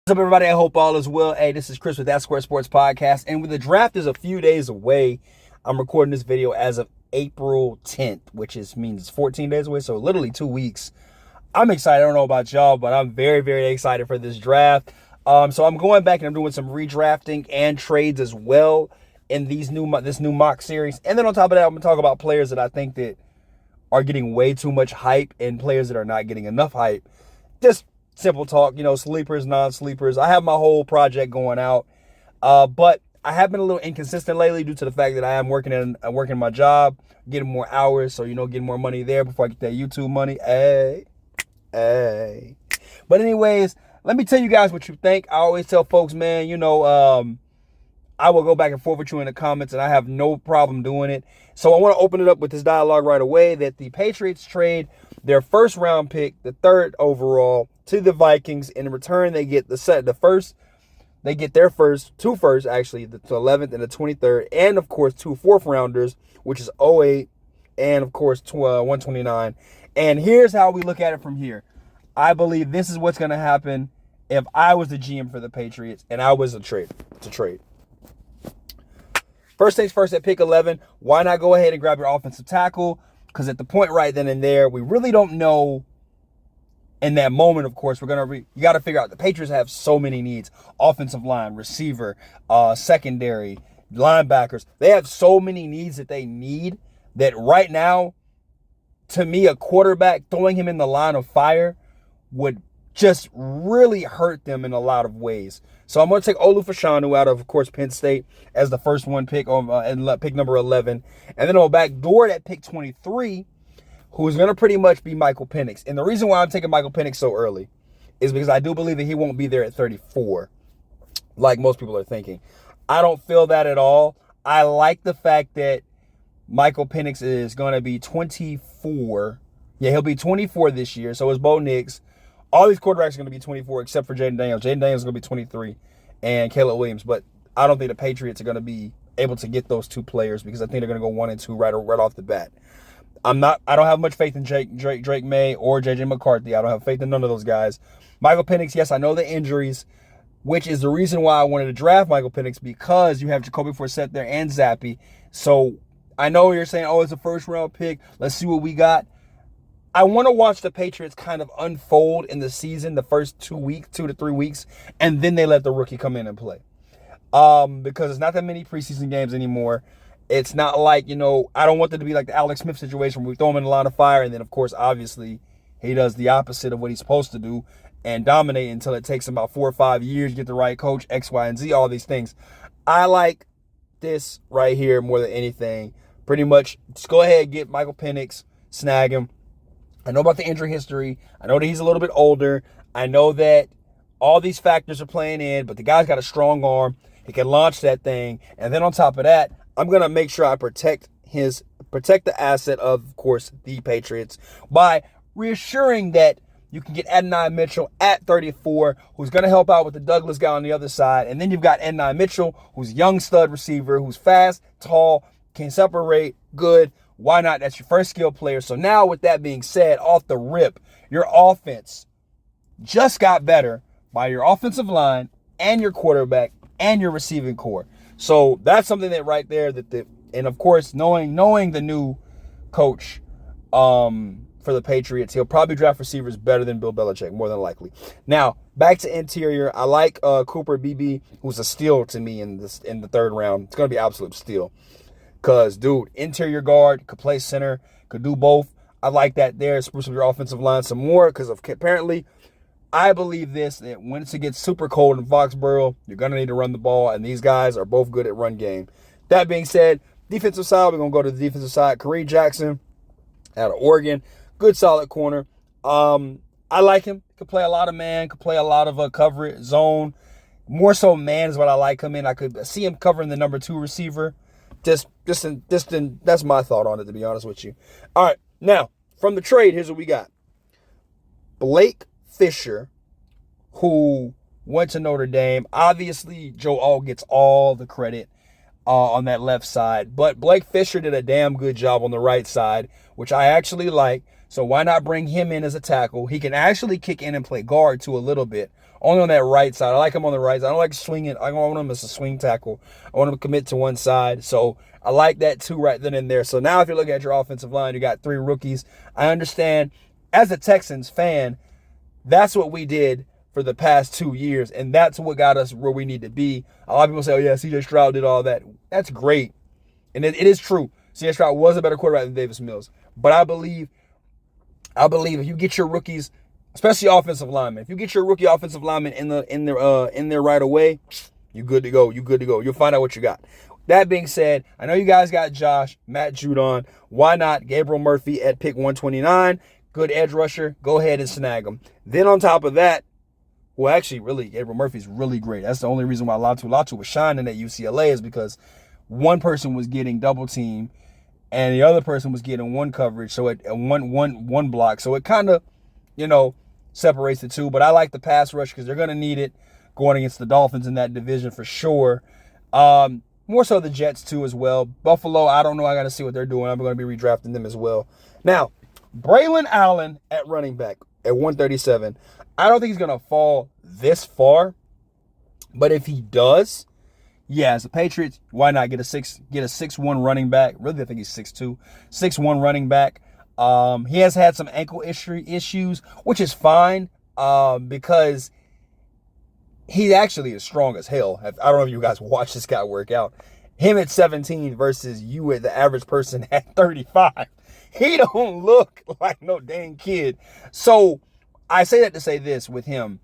What's up, everybody? I hope all is well. Hey, this is Chris with That Square Sports Podcast. And with the draft is a few days away, I'm recording this video as of April 10th, which means it's 14 days away. So literally 2 weeks. I'm excited. I don't know about y'all, but I'm very, very excited for this draft. So I'm going back and I'm doing some redrafting and trades as well in this new mock series. And then on top of that, I'm going to talk about players that I think that are getting way too much hype and players that are not getting enough hype. Just simple talk, sleepers, non-sleepers. I have my whole project going out, but I have been a little inconsistent lately due to the fact that I am working my job, getting more hours, so getting more money there before I get that YouTube money. Hey. But anyways, let me tell you guys what you think. I always tell folks, man, I will go back and forth with you in the comments, and I have no problem doing it. So I want to open it up with this dialogue right away that the Patriots trade their first round pick, the third overall, to the Vikings. In return, they get they get their two firsts, actually, the 11th and the 23rd, and of course 2 fourth rounders, which is 08 and of course 129. And here's how we look at it from here. I believe this is what's going to happen if I was the GM for the Patriots and I was to trade. First things first, at pick 11, why not go ahead and grab your offensive tackle? Because at the point right then and there, we really don't know. In that moment, of course, you got to figure out the Patriots have so many needs: offensive line, receiver, secondary, linebackers. They have so many needs that they need that right now, to me, a quarterback, throwing him in the line of fire would just really hurt them in a lot of ways. So I'm going to take Olu Fashanu out of course, Penn State as the first one pick and pick number 11. And then I'll backdoor at pick 23, who's going to pretty much be Michael Penix. And the reason why I'm taking Michael Penix so early is because I do believe that he won't be there at 34, like most people are thinking. I don't feel that at all. I like the fact that Michael Penix is going to be 24. Yeah, he'll be 24 this year. So is Bo Nix. All these quarterbacks are going to be 24 except for Jaden Daniels. Jaden Daniels is going to be 23 and Caleb Williams. But I don't think the Patriots are going to be able to get those two players because I think they're going to go 1 and 2 right off the bat. I don't have much faith in Drake May or JJ McCarthy. I don't have faith in none of those guys. Michael Penix, yes, I know the injuries, which is the reason why I wanted to draft Michael Penix, because you have Jacoby Brissett there and Zappy. So I know you're saying, oh, it's a first round pick. Let's see what we got. I want to watch the Patriots kind of unfold in the season, the first 2 to 3 weeks, and then they let the rookie come in and play. Because it's not that many preseason games anymore. It's not like, I don't want it to be like the Alex Smith situation where we throw him in the line of fire, and then, of course, obviously, he does the opposite of what he's supposed to do and dominate until it takes him about 4 or 5 years to get the right coach, X, Y, and Z, all these things. I like this right here more than anything. Pretty much, just go ahead, get Michael Penix, snag him. I know about the injury history. I know that he's a little bit older. I know that all these factors are playing in, but the guy's got a strong arm. He can launch that thing. And then on top of that, I'm going to make sure I protect the asset of course, the Patriots by reassuring that you can get Adonai Mitchell at 34, who's going to help out with the Douglas guy on the other side. And then you've got Adonai Mitchell, who's a young stud receiver, who's fast, tall, can separate, good. Why not? That's your first skill player. So now with that being said, off the rip, your offense just got better by your offensive line and your quarterback and your receiving core. So that's something that right there and of course, knowing the new coach for the Patriots, he'll probably draft receivers better than Bill Belichick, more than likely. Now, back to interior. I like Cooper Beebe, who's a steal to me in the third round. It's going to be absolute steal. Because, dude, interior guard, could play center, could do both. I like that there. Spruce up your offensive line some more because apparently I believe that when it gets super cold in Foxborough, you're going to need to run the ball, and these guys are both good at run game. That being said, defensive side, we're going to go to the defensive side. Kareem Jackson out of Oregon, good solid corner. I like him. Could play a lot of man, could play a lot of coverage, zone. More so man is what I like him in. I could see him covering the number 2 receiver. That's my thought on it, to be honest with you. All right, now, from the trade, here's what we got. Blake Fisher, who went to Notre Dame. Obviously, Joe Alt gets all the credit on that left side. But Blake Fisher did a damn good job on the right side, which I actually like. So why not bring him in as a tackle? He can actually kick in and play guard, too, a little bit. only on that right side. I like him on the right side. I don't like swinging. I don't want him as a swing tackle. I want him to commit to one side. So I like that too right then and there. So now if you're looking at your offensive line, you got 3 rookies. I understand as a Texans fan, that's what we did for the past 2 years, and that's what got us where we need to be. A lot of people say, oh yeah, CJ Stroud did all that. That's great. And it is true. CJ Stroud was a better quarterback than Davis Mills. But I believe if you get your rookies, especially offensive linemen, if you get your rookie offensive linemen in there right away, you're good to go. You're good to go. You'll find out what you got. That being said, I know you guys got Josh, Matt Judon. Why not Gabriel Murphy at pick 129? Good edge rusher. Go ahead and snag him. Then on top of that, well, actually, really, Gabriel Murphy's really great. That's the only reason why Latu was shining at UCLA is because one person was getting double team and the other person was getting one coverage, so it one block. So it kind of, separates the two. But I like the pass rush because they're going to need it going against the Dolphins in that division for sure. More so the Jets too as well. Buffalo, I don't know. I got to see what they're doing. I'm going to be redrafting them as well. Now, Braylon Allen at running back at 137. I don't think he's going to fall this far. But if he does, yeah, as the Patriots, why not get a 6'1" running back? Really, I think he's 6'2", 6'1" running back. He has had some ankle issues, which is fine because he actually is strong as hell. I don't know if you guys watch this guy work out. Him at 17 versus you at the average person at 35. He don't look like no dang kid. So I say that to say this with him.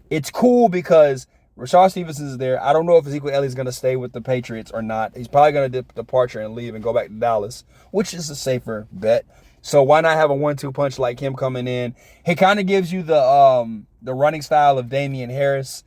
It's cool because Rashard Stevenson is there. I don't know if Ezekiel Elliott's going to stay with the Patriots or not. He's probably going to departure and leave and go back to Dallas, which is a safer bet. So why not have a 1-2 punch like him coming in? He kind of gives you the running style of Damian Harris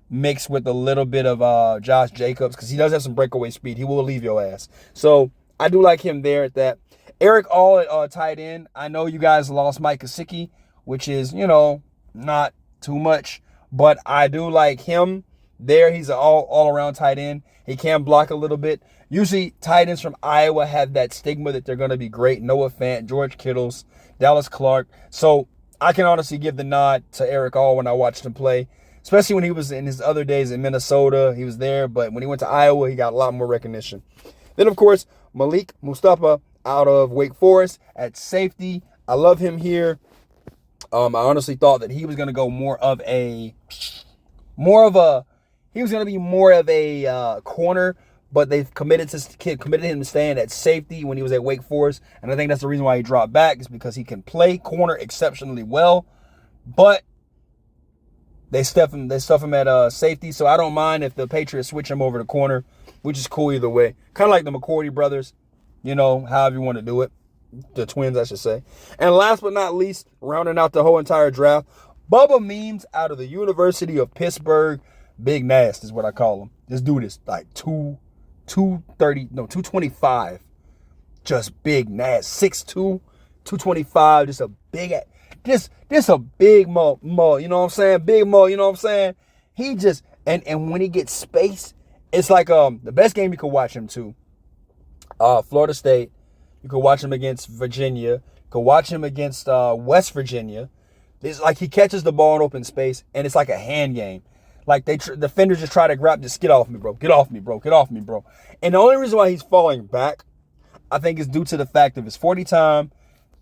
mixed with a little bit of Josh Jacobs because he does have some breakaway speed. He will leave your ass. So I do like him there at that. Eric All at tight end. I know you guys lost Mike Gesicki, which is, not too much. But I do like him there. He's an all-around tight end. He can block a little bit. Usually tight ends from Iowa have that stigma that they're going to be great. Noah Fant, George Kittles, Dallas Clark. So I can honestly give the nod to Eric All when I watched him play, especially when he was in his other days in Minnesota. He was there, but when he went to Iowa, he got a lot more recognition. Then, of course, Malik Mustafa out of Wake Forest at safety. I love him here. I honestly thought that he was going to go more of a corner, but they've committed him to staying at safety when he was at Wake Forest, and I think that's the reason why he dropped back is because he can play corner exceptionally well, but they stuff him at safety, so I don't mind if the Patriots switch him over to corner, which is cool either way. Kind of like the McCourty brothers, however you want to do it. The twins, I should say. And last but not least, rounding out the whole entire draft, Bubba Means out of the University of Pittsburgh. Big Nast is what I call him. This dude is like 225. Just big Nast. 6'2", 225. Just a big mo. You know what I'm saying? Big mo, you know what I'm saying? He just, and when he gets space, it's like the best game you could watch him to. Florida State. You could watch him against Virginia. You could watch him against West Virginia. It's like he catches the ball in open space, and it's like a hand game. Like defenders just try to grab, just get off me, bro. Get off me, bro. Get off me, bro. And the only reason why he's falling back, I think, is due to the fact of his 40 time.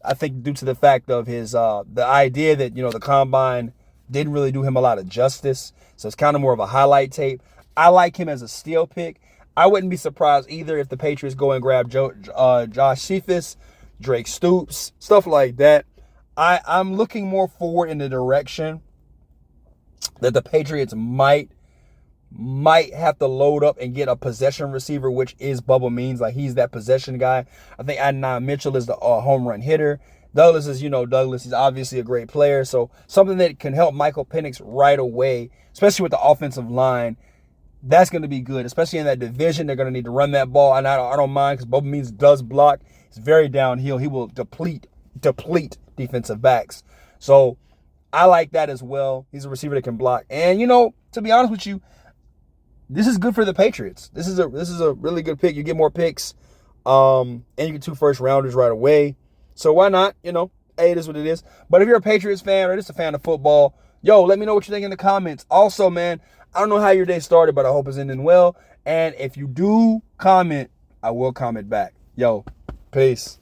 I think due to the fact of his the idea that the combine didn't really do him a lot of justice. So it's kind of more of a highlight tape. I like him as a steal pick. I wouldn't be surprised either if the Patriots go and grab Josh Cephas, Drake Stoops, stuff like that. I'm looking more forward in the direction that the Patriots might have to load up and get a possession receiver, which is Bubba Means. Like, he's that possession guy. I think Adnan Mitchell is the home run hitter. Douglas is, Douglas. He's obviously a great player. So something that can help Michael Penix right away, especially with the offensive line. That's going to be good, especially in that division. They're going to need to run that ball, and I don't mind because Bubba Means does block. He's very downhill. He will deplete defensive backs. So I like that as well. He's a receiver that can block. And, to be honest with you, this is good for the Patriots. This is a really good pick. You get more picks, and you get 2 first-rounders right away. So why not? Hey, it is what it is. But if you're a Patriots fan or just a fan of football, Yo, let me know what you think in the comments. Also, man, I don't know how your day started, but I hope it's ending well. And if you do comment, I will comment back. Yo, peace.